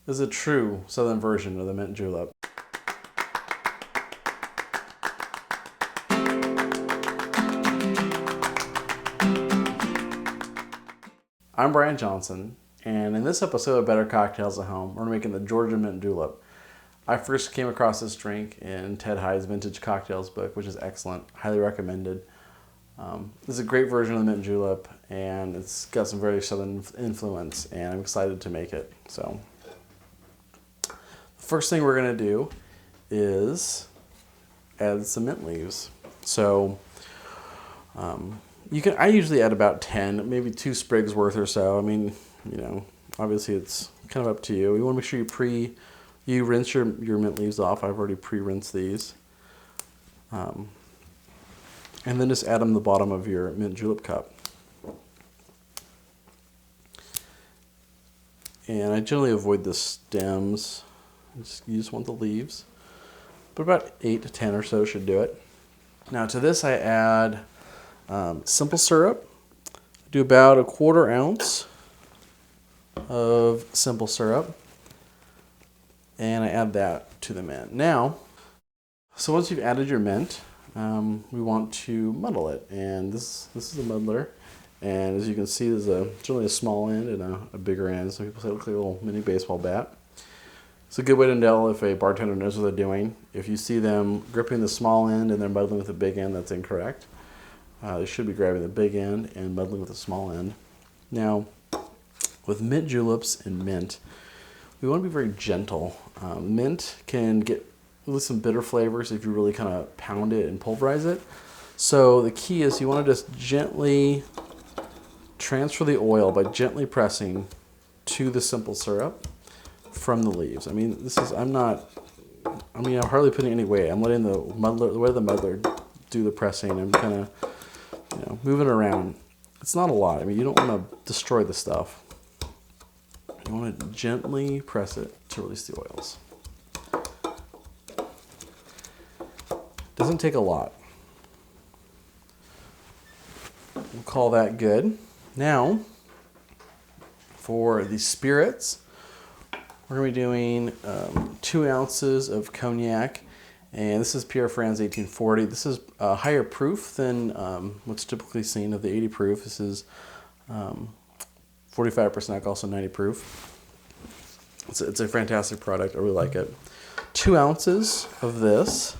is a true southern version of the mint julep. I'm Brian Johnson, and in this episode of Better Cocktails at Home, we're making the Georgia Mint Julep. I first came across this drink in Ted Highe's Vintage Cocktails book, which is excellent, highly recommended. This is a great version of the mint julep, and it's got some very southern influence, and I'm excited to make it. So, the first thing we're going to do is add some mint leaves. So, I usually add about 10, maybe 2 sprigs worth or so. I mean, obviously it's kind of up to you. You want to make sure you rinse your mint leaves off. I've already pre-rinsed these. And then just add them to the bottom of your mint julep cup. And I generally avoid the stems. You just want the leaves. But about 8 to 10 or so should do it. Now to this I add simple syrup. I do about 1/4 ounce of simple syrup. And I add that to the mint. Now, so once you've added your mint, we want to muddle it. And this is a muddler. And as you can see, there's generally a small end and a bigger end. Some people say it looks like a little mini baseball bat. It's a good way to tell if a bartender knows what they're doing. If you see them gripping the small end and they're muddling with the big end, that's incorrect. They should be grabbing the big end and muddling with the small end. Now, with mint juleps and mint, we want to be very gentle. Mint can get really some bitter flavors if you really kind of pound it and pulverize it. So the key is you want to just gently transfer the oil by gently pressing to the simple syrup from the leaves. I mean, I'm hardly putting any weight. I'm letting the muddler do the pressing. I'm kind of, moving around. It's not a lot. I mean, you don't want to destroy the stuff. You want to gently press it to release the oils. Doesn't take a lot. We'll call that good. Now, for the spirits, we're going to be doing 2 ounces of cognac, and this is Pierre Fran's 1840. This is a higher proof than what's typically seen of the 80 proof. This is 45% alcohol, so 90 proof. It's a fantastic product. I really like it. 2 ounces of this.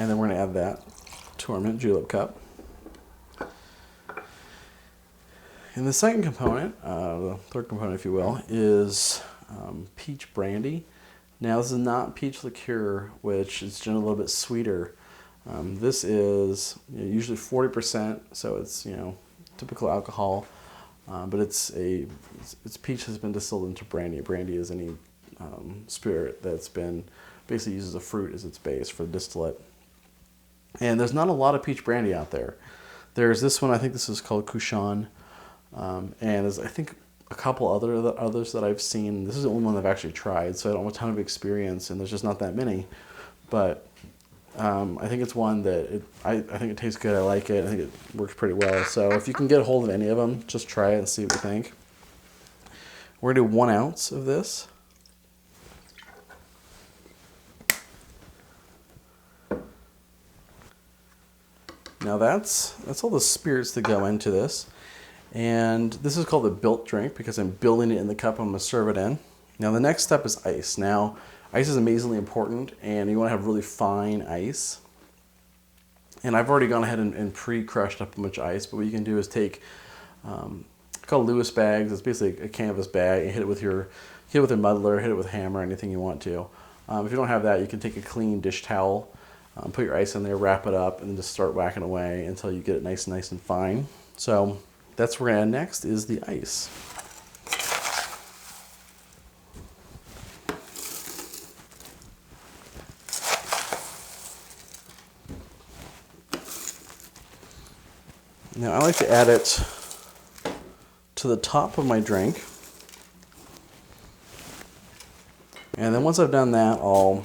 And then we're going to add that to our mint julep cup. And the second component, the third component if you will, is peach brandy. Now this is not peach liqueur, which is generally a little bit sweeter. This is usually 40%, so it's typical alcohol, but it's peach has been distilled into brandy. Brandy is any spirit that's been basically uses a fruit as its base for the distillate. And there's not a lot of peach brandy out there. There's this one, I think this is called Kuchan, and there's I think a couple others that I've seen. This is the only one I've actually tried, so I don't have a ton of experience, and there's just not that many. But I think it's one that I think it tastes good. I like it. I think it works pretty well. So if you can get a hold of any of them, just try it and see what you think. We're gonna do 1 ounce of this. Now that's all the spirits that go into this. And this is called a built drink because I'm building it in the cup I'm going to serve it in. Now the next step is ice. Now ice is amazingly important, and you want to have really fine ice. And I've already gone ahead and pre-crushed up a bunch of ice, but what you can do is take called Lewis bags. It's basically a canvas bag. You hit it with a muddler, hit it with a hammer, anything you want to. If you don't have that, you can take a clean dish towel, put your ice in there, wrap it up, and just start whacking away until you get it nice and fine. So that's what we're going to add next is the ice. Now I like to add it to the top of my drink. And then once I've done that, I'll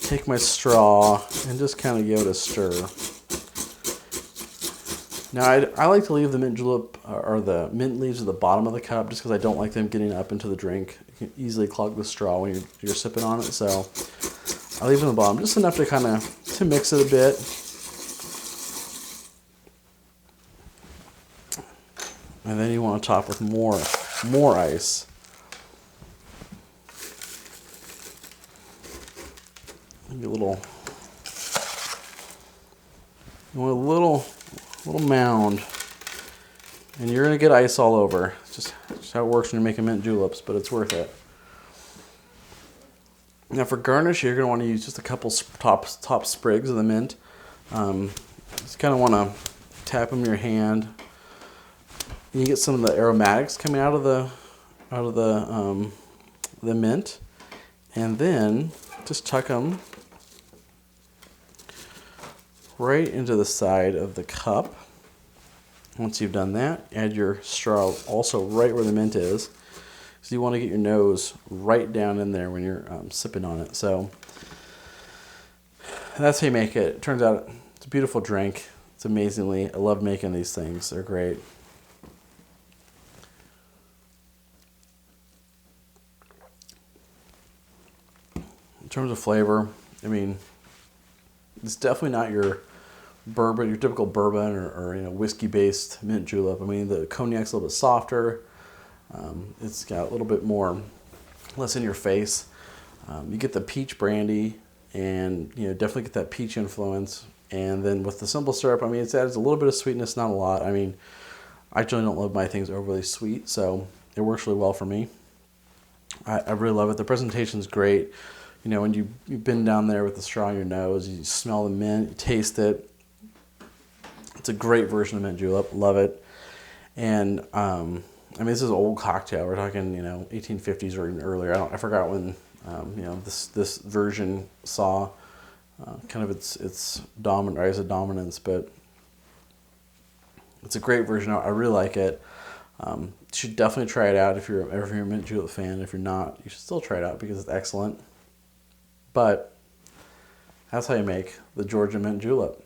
take my straw and just kind of give it a stir. Now, I like to leave the mint julep or the mint leaves at the bottom of the cup just because I don't like them getting up into the drink. You can easily clog the straw when you're sipping on it. So I leave it on the bottom just enough to kind of to mix it a bit. And then you want to top with more ice. Maybe you want a little mound, and you're gonna get ice all over. It's just how it works when you're making mint juleps, but it's worth it. Now for garnish, you're gonna want to use just a couple top sprigs of the mint. Just kind of want to tap them in your hand. And you get some of the aromatics coming out of the mint, and then just tuck them right into the side of the cup. Once you've done that, add your straw also right where the mint is. So you want to get your nose right down in there when you're sipping on it. So that's how you make it. It turns out it's a beautiful drink. It's amazingly, I love making these things. They're great. In terms of flavor, I mean, it's definitely not your bourbon, your typical bourbon or whiskey-based mint julep. I mean, the cognac's a little bit softer. It's got a little bit less in your face. You get the peach brandy, and definitely get that peach influence. And then with the simple syrup, I mean, it adds a little bit of sweetness, not a lot. I mean, I generally don't love my things overly sweet, so it works really well for me. I really love it. The presentation's great. When you bend down there with the straw in your nose, you smell the mint, you taste it. It's a great version of mint julep. Love it. And I mean, this is an old cocktail. We're talking 1850s or even earlier. I forgot when this version saw kind of its rise of dominance, but it's a great version. I really like it. You should definitely try it out if you're a mint julep fan. If you're not, you should still try it out because it's excellent. But that's how you make the Georgia Mint Julep.